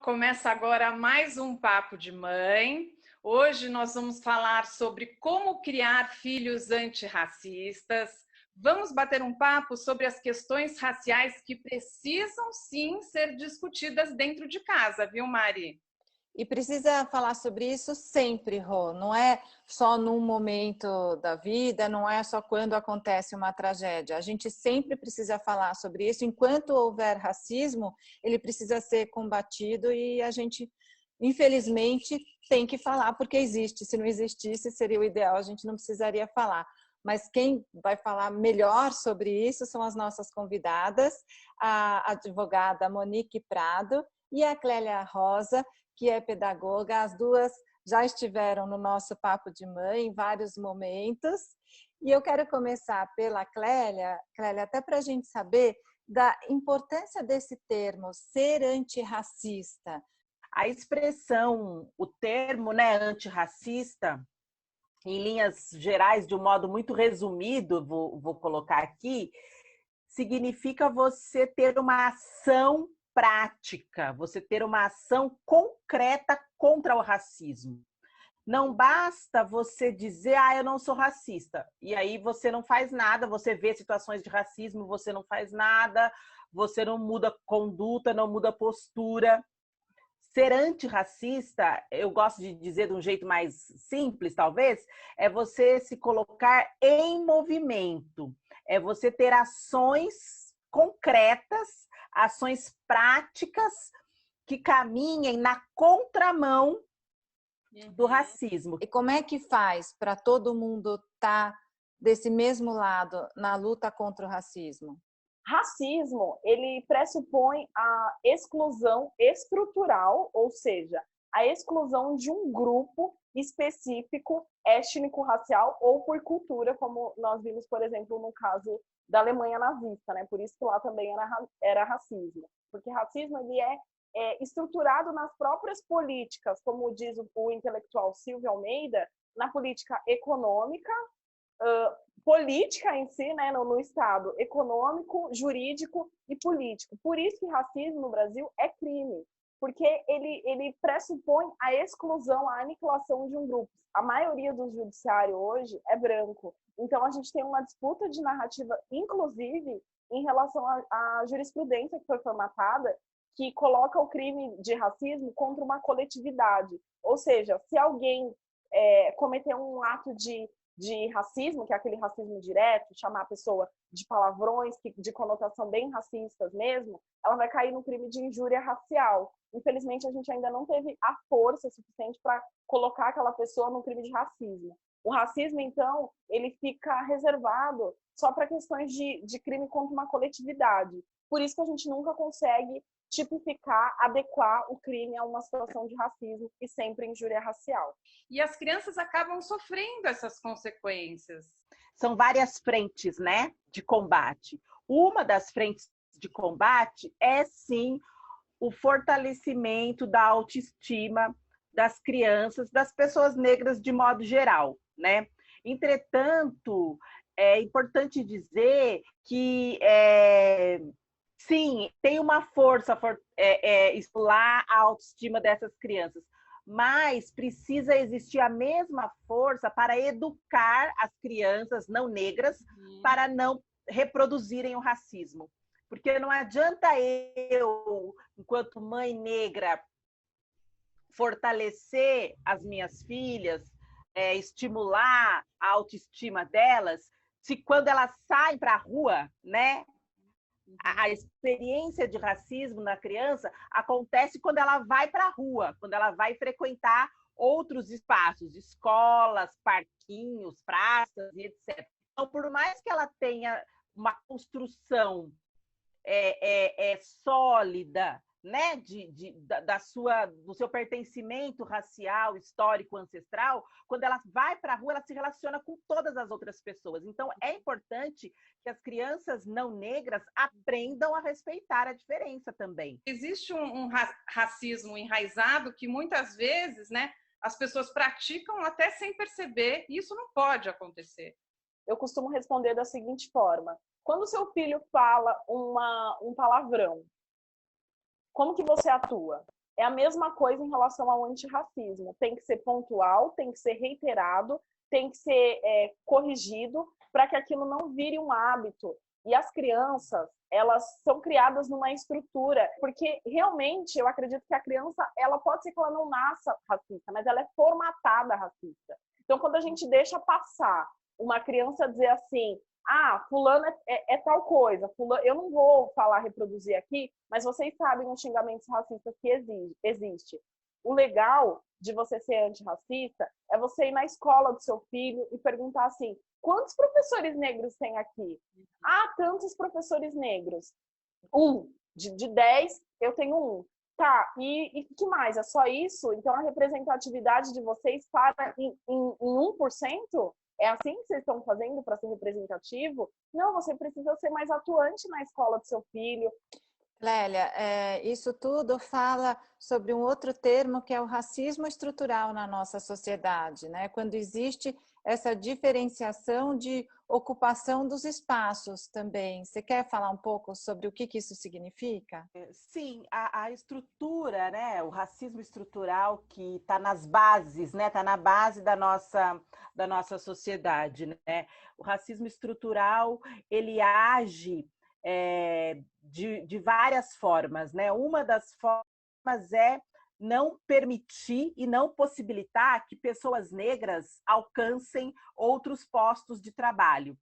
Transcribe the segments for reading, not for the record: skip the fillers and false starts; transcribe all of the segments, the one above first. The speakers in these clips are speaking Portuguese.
Começa agora mais um Papo de Mãe. Hoje nós vamos falar sobre como criar filhos antirracistas. Vamos bater um papo sobre as questões raciais que precisam sim ser discutidas dentro de casa, viu, Mari? E precisa falar sobre isso sempre, Rô. Não é só num momento da vida, não é só quando acontece uma tragédia. A gente sempre precisa falar sobre isso. Enquanto houver racismo, ele precisa ser combatido e a gente, infelizmente, tem que falar porque existe. Se não existisse, seria o ideal, a gente não precisaria falar. Mas quem vai falar melhor sobre isso são as nossas convidadas, a advogada Monique Prado e a Clélia Rosa, que é pedagoga. As duas já estiveram no nosso Papo de Mãe em vários momentos. E eu quero começar pela Clélia, até para a gente saber da importância desse termo, ser antirracista. A expressão, o termo, né, antirracista, em linhas gerais, de um modo muito resumido, vou colocar aqui, significa você ter uma ação prática, você ter uma ação concreta contra o racismo. Não basta você dizer, eu não sou racista, e aí você não faz nada, você vê situações de racismo, você não faz nada, você não muda conduta, não muda postura. Ser antirracista, eu gosto de dizer de um jeito mais simples, talvez, é você se colocar em movimento, é você ter ações concretas, ações práticas que caminhem na contramão do racismo. E como é que faz para todo mundo estar desse mesmo lado na luta contra o racismo? Racismo, ele pressupõe a exclusão estrutural, ou seja, a exclusão de um grupo específico étnico-racial ou por cultura, como nós vimos, por exemplo, no caso da Alemanha nazista, né? Por isso que lá também era racismo. Porque racismo ele é estruturado nas próprias políticas, como diz o intelectual Silvio Almeida, na política econômica, política em si, né, no Estado, econômico, jurídico e político. Por isso que racismo no Brasil é crime, porque ele pressupõe a exclusão, a aniquilação de um grupo. A maioria do judiciário hoje é branco. Então, a gente tem uma disputa de narrativa, inclusive, em relação à jurisprudência que foi formatada, que coloca o crime de racismo contra uma coletividade. Ou seja, se alguém cometer um ato de racismo, que é aquele racismo direto, chamar a pessoa de palavrões, de conotação bem racistas mesmo, ela vai cair no crime de injúria racial. Infelizmente, a gente ainda não teve a força suficiente para colocar aquela pessoa no crime de racismo. O racismo, então, ele fica reservado só para questões de crime contra uma coletividade. Por isso que a gente nunca consegue tipificar, adequar o crime a uma situação de racismo e sempre injúria racial. E as crianças acabam sofrendo essas consequências. São várias frentes, né, de combate. Uma das frentes de combate é, sim, o fortalecimento da autoestima das crianças, das pessoas negras de modo geral, né? Entretanto, é importante dizer que sim, tem uma força estimular a autoestima dessas crianças, mas precisa existir a mesma força para educar as crianças não negras para não reproduzirem o racismo. Porque não adianta eu, enquanto mãe negra, fortalecer as minhas filhas, estimular a autoestima delas, se quando elas saem para a rua, né, a experiência de racismo na criança acontece quando ela vai para a rua, quando ela vai frequentar outros espaços, escolas, parquinhos, praças e etc. Então, por mais que ela tenha uma construção sólida, né, do seu pertencimento racial, histórico, ancestral, quando ela vai para a rua, ela se relaciona com todas as outras pessoas. Então, é importante que as crianças não negras aprendam a respeitar a diferença também. Existe um racismo enraizado que muitas vezes, né, as pessoas praticam até sem perceber, e isso não pode acontecer. Eu costumo responder da seguinte forma: quando seu filho fala um palavrão, como que você atua? É a mesma coisa em relação ao antirracismo. Tem que ser pontual, tem que ser reiterado, tem que ser corrigido para que aquilo não vire um hábito. E as crianças, elas são criadas numa estrutura, porque realmente eu acredito que a criança, ela pode ser que ela não nasça racista, mas ela é formatada racista. Então, quando a gente deixa passar uma criança dizer assim, fulano é tal coisa, fulano, eu não vou falar, reproduzir aqui, mas vocês sabem os xingamentos racistas que existe. O legal de você ser antirracista é você ir na escola do seu filho e perguntar assim, quantos professores negros tem aqui? Tantos professores negros. De 10, eu tenho 1. Tá, e que mais? É só isso? Então a representatividade de vocês para em 1%? É assim que vocês estão fazendo para ser representativo? Não, você precisa ser mais atuante na escola do seu filho. Lélia, isso tudo fala sobre um outro termo que é o racismo estrutural na nossa sociedade, né? Quando existe essa diferenciação de ocupação dos espaços também. Você quer falar um pouco sobre o que isso significa? Sim, a estrutura, né? O racismo estrutural que está nas bases, né? Está na base da nossa sociedade, né? O racismo estrutural, ele age de várias formas, né? Uma das formas é não permitir e não possibilitar que pessoas negras alcancem outros postos de trabalho.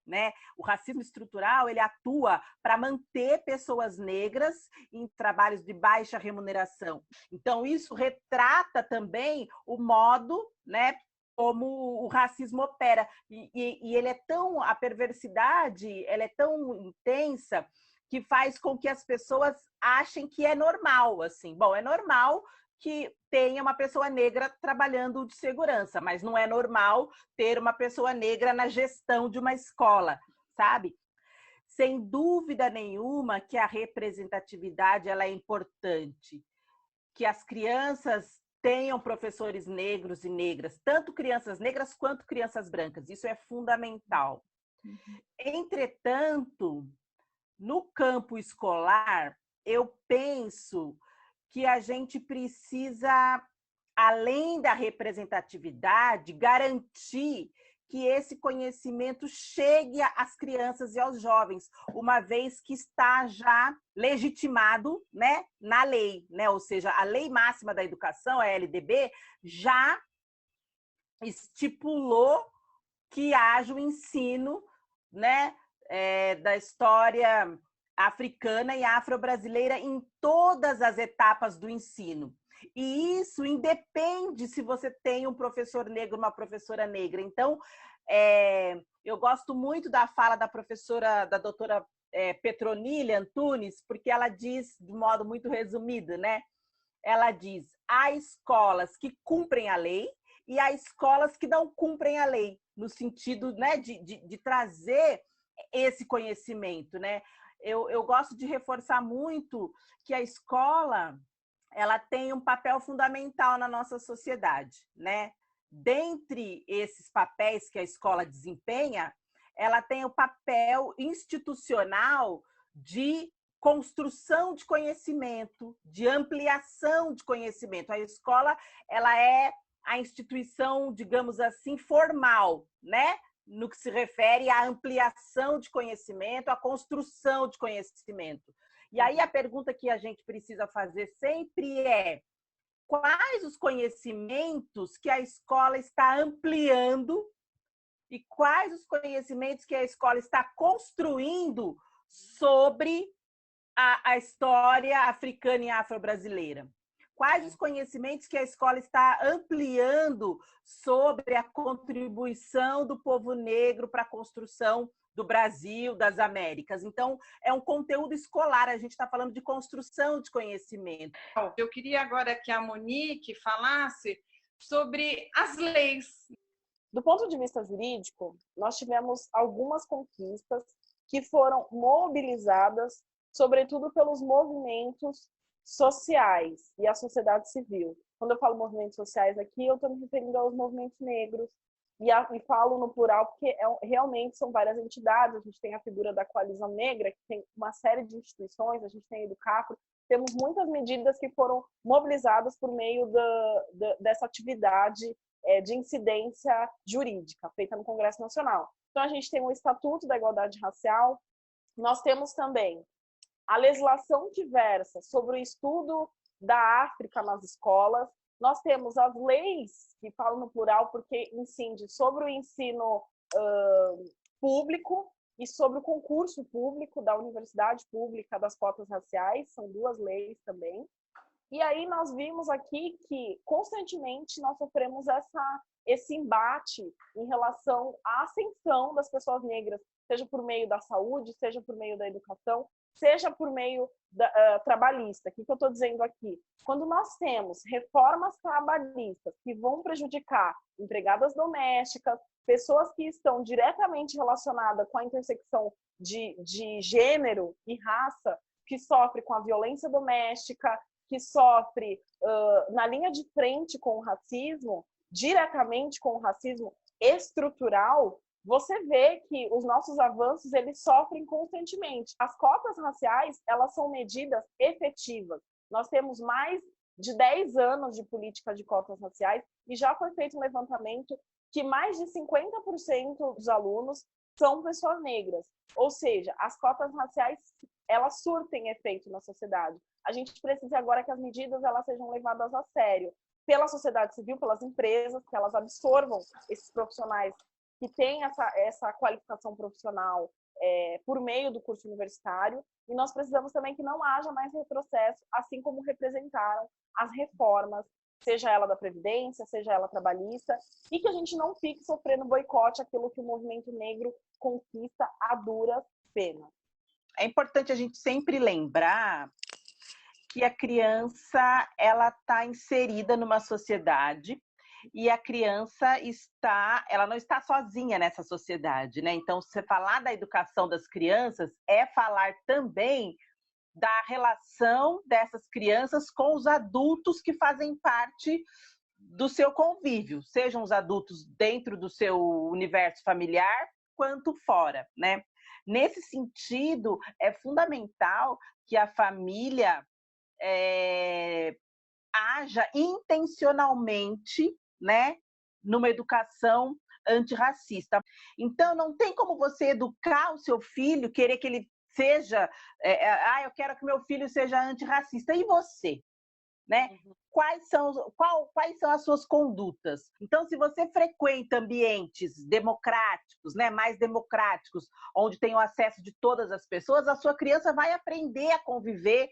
Né? O racismo estrutural, ele atua para manter pessoas negras em trabalhos de baixa remuneração. Então, isso retrata também o modo, né, como o racismo opera. E ele é tão, a perversidade, ela é tão intensa que faz com que as pessoas achem que é normal, assim. Bom, é normal que tenha uma pessoa negra trabalhando de segurança, mas não é normal ter uma pessoa negra na gestão de uma escola, sabe? Sem dúvida nenhuma que a representatividade ela é importante, que as crianças tenham professores negros e negras, tanto crianças negras quanto crianças brancas, isso é fundamental. Entretanto, no campo escolar, eu penso que a gente precisa, além da representatividade, garantir que esse conhecimento chegue às crianças e aos jovens, uma vez que está já legitimado, né, na lei, né? Ou seja, a Lei Máxima da Educação, a LDB, já estipulou que haja o ensino, né, da história africana e afro-brasileira em todas as etapas do ensino. E isso independe se você tem um professor negro, uma professora negra. Então, eu gosto muito da fala da professora, da doutora Petronília Antunes, porque ela diz, de modo muito resumido, né? Ela diz, há escolas que cumprem a lei e há escolas que não cumprem a lei, no sentido, né, de trazer esse conhecimento, né? Eu gosto de reforçar muito que a escola ela tem um papel fundamental na nossa sociedade, né? Dentre esses papéis que a escola desempenha, ela tem o papel institucional de construção de conhecimento, de ampliação de conhecimento. A escola ela é a instituição, digamos assim, formal, né? No que se refere à ampliação de conhecimento, à construção de conhecimento. E aí a pergunta que a gente precisa fazer sempre é: quais os conhecimentos que a escola está ampliando e quais os conhecimentos que a escola está construindo sobre a história africana e afro-brasileira? Quais os conhecimentos que a escola está ampliando sobre a contribuição do povo negro para a construção do Brasil, das Américas? Então, é um conteúdo escolar, a gente está falando de construção de conhecimento. Eu queria agora que a Monique falasse sobre as leis. Do ponto de vista jurídico, nós tivemos algumas conquistas que foram mobilizadas, sobretudo pelos movimentos sociais e a sociedade civil. Quando eu falo movimentos sociais aqui, eu estou me referindo aos movimentos negros, e falo no plural porque realmente são várias entidades. A gente tem a figura da Coalizão Negra, que tem uma série de instituições, a gente tem a Educafro, temos muitas medidas que foram mobilizadas por meio dessa atividade de incidência jurídica feita no Congresso Nacional. Então, a gente tem o Estatuto da Igualdade Racial, nós temos também a legislação diversa sobre o estudo da África nas escolas, nós temos as leis, que falam no plural porque incide sobre o ensino público e sobre o concurso público da universidade pública das cotas raciais, são 2 leis também. E aí nós vimos aqui que constantemente nós sofremos esse embate em relação à ascensão das pessoas negras, seja por meio da saúde, seja por meio da educação, seja por meio trabalhista. O que eu estou dizendo aqui? Quando nós temos reformas trabalhistas que vão prejudicar empregadas domésticas, pessoas que estão diretamente relacionadas com a intersecção de gênero e raça, que sofre com a violência doméstica, que sofre na linha de frente com o racismo, diretamente com o racismo estrutural, você vê que os nossos avanços, eles sofrem constantemente. As cotas raciais, elas são medidas efetivas. Nós temos mais de 10 anos de política de cotas raciais e já foi feito um levantamento que mais de 50% dos alunos são pessoas negras. Ou seja, as cotas raciais, elas surtem efeito na sociedade. A gente precisa agora que as medidas elas sejam levadas a sério pela sociedade civil, pelas empresas, que elas absorvam esses profissionais que têm essa qualificação profissional por meio do curso universitário, e nós precisamos também que não haja mais retrocesso, assim como representaram as reformas, seja ela da Previdência, seja ela trabalhista, e que a gente não fique sofrendo boicote aquilo que o movimento negro conquista a duras penas. É importante a gente sempre lembrar que a criança ela está inserida numa sociedade e a criança ela não está sozinha nessa sociedade, né? Então, você falar da educação das crianças é falar também da relação dessas crianças com os adultos que fazem parte do seu convívio, sejam os adultos dentro do seu universo familiar, quanto fora, né? Nesse sentido, é fundamental que a família haja intencionalmente, né, numa educação antirracista. Então, não tem como você educar o seu filho, querer que ele seja... eu quero que meu filho seja antirracista. E você? Né? Quais são as suas condutas? Então, se você frequenta ambientes democráticos, né, mais democráticos, onde tem o acesso de todas as pessoas, a sua criança vai aprender a conviver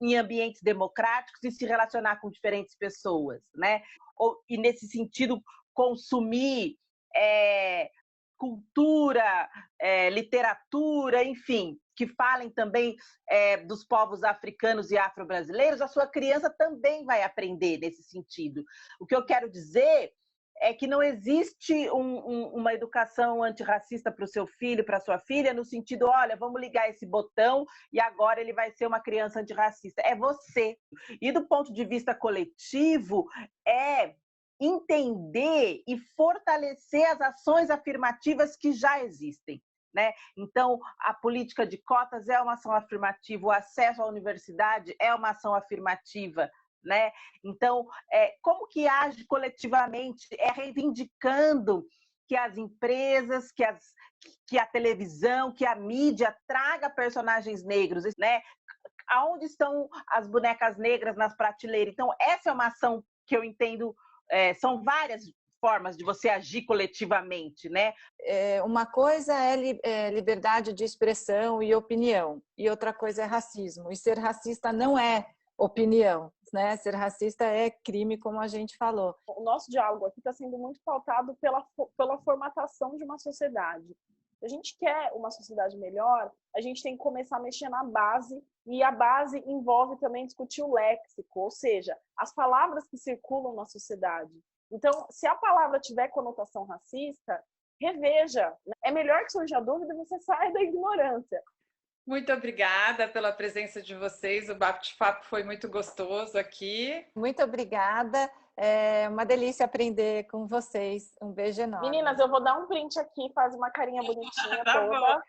em ambientes democráticos e se relacionar com diferentes pessoas, né? E nesse sentido, consumir cultura, literatura, enfim, que falem também dos povos africanos e afro-brasileiros, a sua criança também vai aprender nesse sentido. O que eu quero dizer é que não existe uma educação antirracista para o seu filho, para a sua filha, no sentido, olha, vamos ligar esse botão e agora ele vai ser uma criança antirracista. É você. E do ponto de vista coletivo, é entender e fortalecer as ações afirmativas que já existem, né? Então, a política de cotas é uma ação afirmativa, o acesso à universidade é uma ação afirmativa, né? Então, como que age coletivamente? É reivindicando que as empresas, que a televisão, que a mídia traga personagens negros, né? Aonde estão as bonecas negras nas prateleiras? Então, essa é uma ação que eu entendo, são várias formas de você agir coletivamente, né? Uma coisa é liberdade de expressão e opinião, e outra coisa é racismo. E ser racista não é opinião, né? Ser racista é crime, como a gente falou. O nosso diálogo aqui está sendo muito pautado pela formatação de uma sociedade. Se a gente quer uma sociedade melhor, a gente tem que começar a mexer na base, e a base envolve também discutir o léxico, ou seja, as palavras que circulam na sociedade. Então, se a palavra tiver conotação racista, reveja. É melhor que surja a dúvida e você saia da ignorância. Muito obrigada pela presença de vocês. O bate-papo foi muito gostoso aqui. Muito obrigada. É uma delícia aprender com vocês. Um beijo enorme. Meninas, eu vou dar um print aqui, faz uma carinha bonitinha toda.